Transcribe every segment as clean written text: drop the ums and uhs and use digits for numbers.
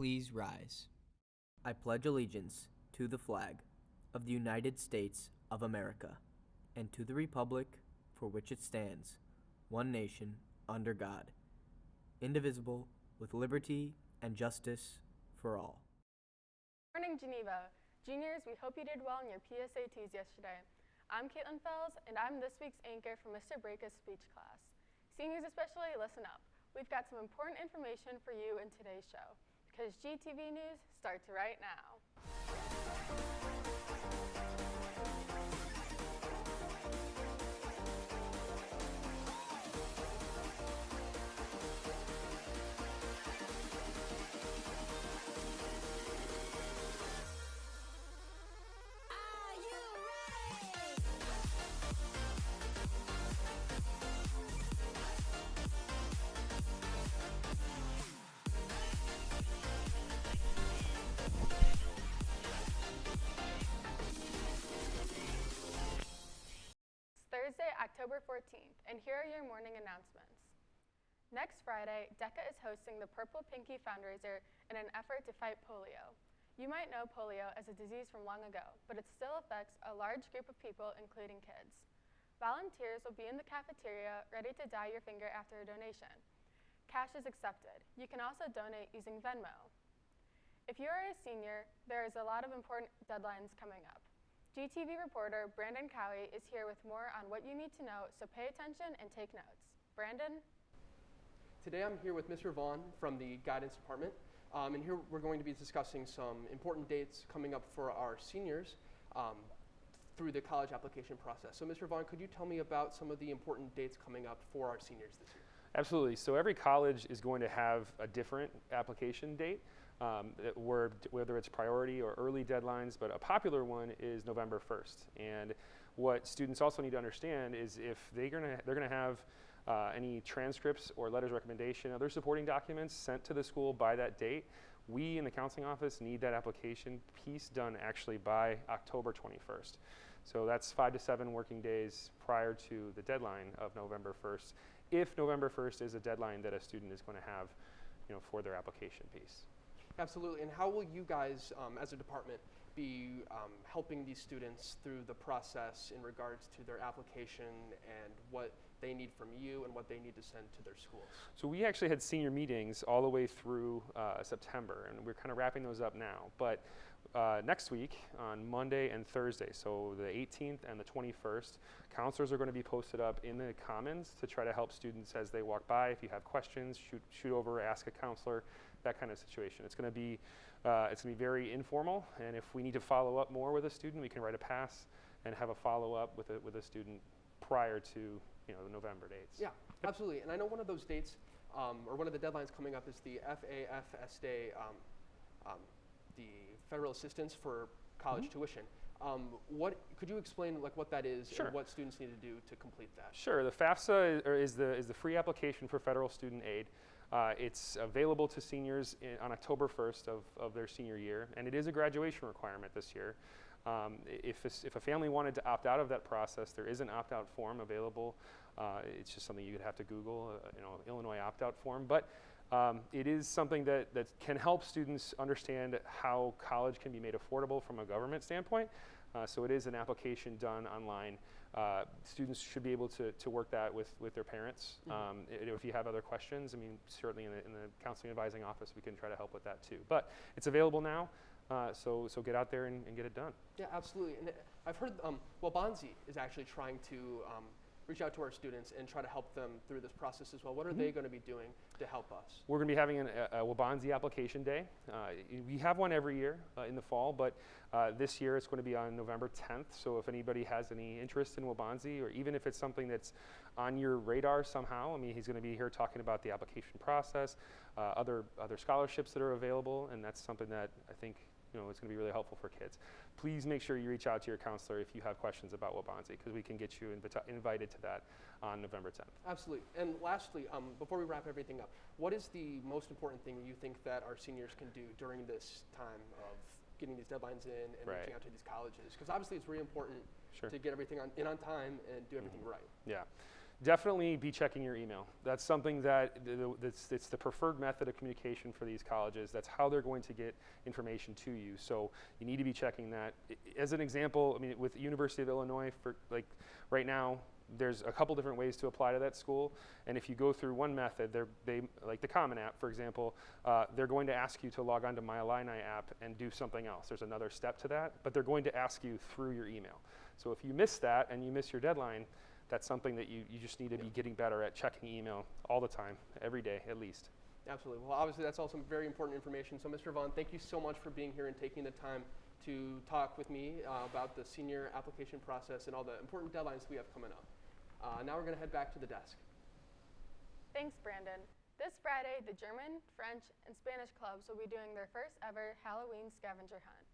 Please rise. I pledge allegiance to the flag of the United States of America and to the republic for which it stands, one nation, under God, indivisible, with liberty and justice for all. Good morning, Geneva. Juniors, we hope you did well in your PSATs yesterday. I'm Kaitlyn Fels, and I'm this week's anchor for Mr. Breaka's speech class. Seniors especially, listen up. We've got some important information for you in today's show, because GTV News starts right now. Thursday, October 14th, and here are your morning announcements. Next Friday, DECA is hosting the Purple Pinky fundraiser in an effort to fight polio. You might know polio as a disease from long ago, but it still affects a large group of people, including kids. Volunteers will be in the cafeteria ready to dye your finger after a donation. Cash is accepted. You can also donate using Venmo. If you are a senior, there is a lot of important deadlines coming up. GTV reporter Brandon Cowhey is here with more on what you need to know, so pay attention and take notes. Brandon? Today I'm here with Mr. Vaughn from the guidance department, and here we're going to be discussing some important dates coming up for our seniors through the college application process. So Mr. Vaughn, could you tell me about some of the important dates coming up for our seniors this year? Absolutely. So every college is going to have a different application date. Whether it's priority or early deadlines, but a popular one is November 1st. And what students also need to understand is if they're going to have any transcripts or letters of recommendation, other supporting documents sent to the school by that date, we in the counseling office need that application piece done actually by October 21st. So that's 5 to 7 working days prior to the deadline of November 1st, if November 1st is a deadline that a student is going to have, for their application piece. Absolutely, and how will you guys, as a department, be helping these students through the process in regards to their application and what they need from you and what they need to send to their schools? So we actually had senior meetings all the way through September, and we're kind of wrapping those up now. But next week, on Monday and Thursday, so the 18th and the 21st, counselors are going to be posted up in the Commons to try to help students as they walk by. If you have questions, shoot over, ask a counselor, that kind of situation. It's going to be very informal, and if we need to follow up more with a student, we can write a pass and have a follow-up with a student prior to the November dates. Yeah, absolutely. And I know one of those dates, or one of the deadlines coming up is the FAFSA, the federal assistance for college tuition. Could you explain what that is? Sure. And what students need to do to complete that? Sure. The FAFSA is the free application for federal student aid. It's available to seniors on October 1st of their senior year, and it is a graduation requirement this year. If a family wanted to opt out of that process, there is an opt-out form available. It's just something you would have to Google, Illinois opt-out form. But it is something that can help students understand how college can be made affordable from a government standpoint. So it is an application done online. Students should be able to work that with their parents. If you have other questions, certainly in the counseling advising office, we can try to help with that too. But it's available now, so get out there and get it done. Yeah, absolutely. And I've heard, Wabanzi is actually trying to reach out to our students and try to help them through this process as well. What are they going to be doing to help us? We're going to be having a Wabanzi application day. We have one every year in the fall, but this year it's going to be on November 10th. So if anybody has any interest in Wabanzi, or even if it's something that's on your radar somehow, he's going to be here talking about the application process, other scholarships that are available, and that's something that I think it's going to be really helpful for kids. Please make sure you reach out to your counselor if you have questions about Wabanzi, because we can get you invited to that on November 10th. Absolutely. And lastly, before we wrap everything up, what is the most important thing you think that our seniors can do during this time of getting these deadlines in and reaching out to these colleges? Because obviously it's really important to get everything in on time and do everything right. Yeah. definitely be checking your email. That's something that it's the preferred method of communication for these colleges. That's how they're going to get information to you. So you need to be checking that. As an example, I mean, with University of Illinois, for like right now, there's a couple different ways to apply to that school. And if you go through one method, they like the Common App, for example, they're going to ask you to log on to My Illini app and do something else. There's another step to that, but they're going to ask you through your email. So if you miss that and you miss your deadline, that's something that you just need to be getting better at, checking email all the time, every day at least. Absolutely. Well, obviously that's also very important information. So Mr. Vaughn, thank you so much for being here and taking the time to talk with me about the senior application process and all the important deadlines we have coming up. Now we're going to head back to the desk. Thanks, Brandon. This Friday, the German, French, and Spanish clubs will be doing their first ever Halloween scavenger hunt.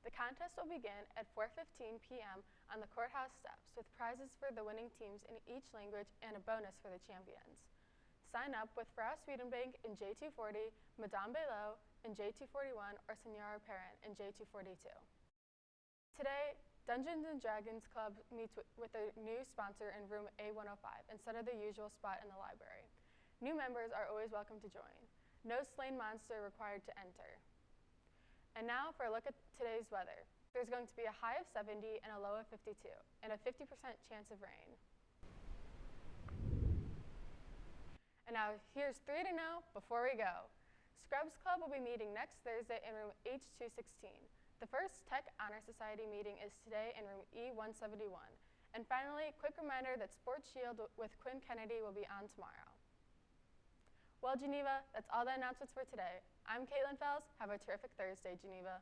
The contest will begin at 4:15 p.m. on the courthouse steps with prizes for the winning teams in each language and a bonus for the champions. Sign up with Frau Swedenbank in J240, Madame Belot in J241, or Senora Parent in J242. Today, Dungeons & Dragons Club meets with a new sponsor in room A105 instead of the usual spot in the library. New members are always welcome to join. No slain monster required to enter. And now for a look at today's weather. There's going to be a high of 70 and a low of 52, and a 50% chance of rain. And now here's 3 to know before we go. Scrubs Club will be meeting next Thursday in room H216. The first Tech Honor Society meeting is today in room E171. And finally, quick reminder that Sports Shield with Quinn Kennedy will be on tomorrow. Well, Geneva, that's all the announcements for today. I'm Kaitlyn Fels. Have a terrific Thursday, Geneva.